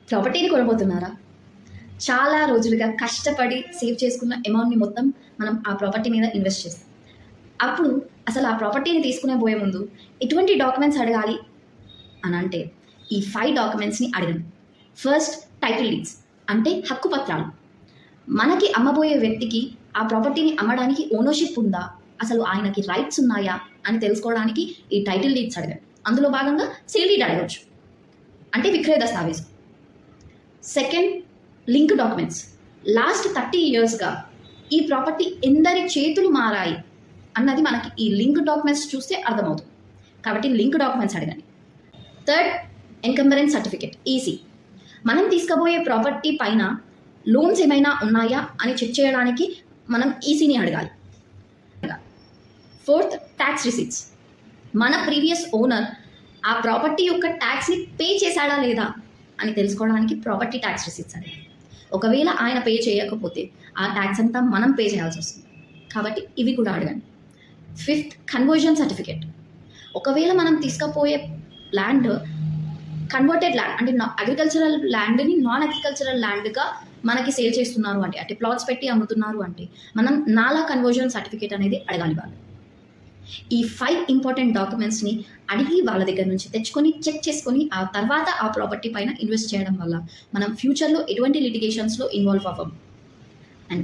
ప్రాపర్టీని కొనబోతున్నారా? చాలా రోజులుగా కష్టపడి సేవ్ చేసుకున్న అమౌంట్ని మొత్తం మనం ఆ ప్రాపర్టీ మీద ఇన్వెస్ట్ చేస్తాం. అప్పుడు అసలు ఆ ప్రాపర్టీని తీసుకునే పోయే ముందు ఎటువంటి డాక్యుమెంట్స్ అడగాలి అని అంటే ఈ 5 డాక్యుమెంట్స్ని అడగండి. ఫస్ట్, టైటిల్ డీడ్స్ అంటే హక్కు పత్రాలు. మనకి అమ్మబోయే వ్యక్తికి ఆ ప్రాపర్టీని అమ్మడానికి ఓనర్షిప్ ఉందా, అసలు ఆయనకి రైట్స్ ఉన్నాయా అని తెలుసుకోవడానికి ఈ టైటిల్ డీడ్స్ అడగండి. అందులో భాగంగా సేల్ డీడ్ అడగవచ్చు, అంటే విక్రయ దస్తావేజ్. Second, link documents. లాస్ట్ 30 ఇయర్స్గా ఈ ప్రాపర్టీ ఎందరి చేతులు మారాయి అన్నది మనకి ఈ లింక్ డాక్యుమెంట్స్ చూస్తే అర్థమవుతుంది. కాబట్టి లింక్ డాక్యుమెంట్స్ అడగండి. Third, encumbrance certificate, EC. మనం తీసుకుపోయే ప్రాపర్టీ పైన లోన్స్ ఏమైనా ఉన్నాయా అని చెక్ చేయడానికి మనం ఈసీని అడగాలి. Fourth, tax receipts. మన ప్రీవియస్ ఓనర్ ఆ ప్రాపర్టీ యొక్క ట్యాక్స్ని పే చేశాడా లేదా అని తెలుసుకోవడానికి ప్రాపర్టీ ట్యాక్స్ రిసీట్స్ అడగాలి. ఒకవేళ ఆయన పే చేయకపోతే ఆ ట్యాక్స్ అంతా మనం పే చేయాల్సి వస్తుంది, కాబట్టి ఇవి కూడా అడగండి. Fifth, conversion certificate. ఒకవేళ మనం తీసుకుపోయే ల్యాండ్ కన్వర్టెడ్ ల్యాండ్ అంటే అగ్రికల్చరల్ ల్యాండ్ని నాన్ అగ్రికల్చరల్ ల్యాండ్గా మనకి సేల్ చేస్తున్నారు అంటే ప్లాట్స్ పెట్టి అమ్ముతున్నారు అంటే మనం నాలా కన్వర్జన్ సర్టిఫికేట్ అనేది అడగాలి వాళ్ళు. ఈ 5 ఇంపార్టెంట్ డాక్యుమెంట్స్ని అడిగి వాళ్ళ దగ్గర నుంచి తెచ్చుకొని చెక్ చేసుకొని ఆ తర్వాత ఆ ప్రాపర్టీ పైన ఇన్వెస్ట్ చేయడం వల్ల మనం ఫ్యూచర్లో ఎటువంటి లిటిగేషన్స్లో ఇన్వాల్వ్ అవ్వం. అండ్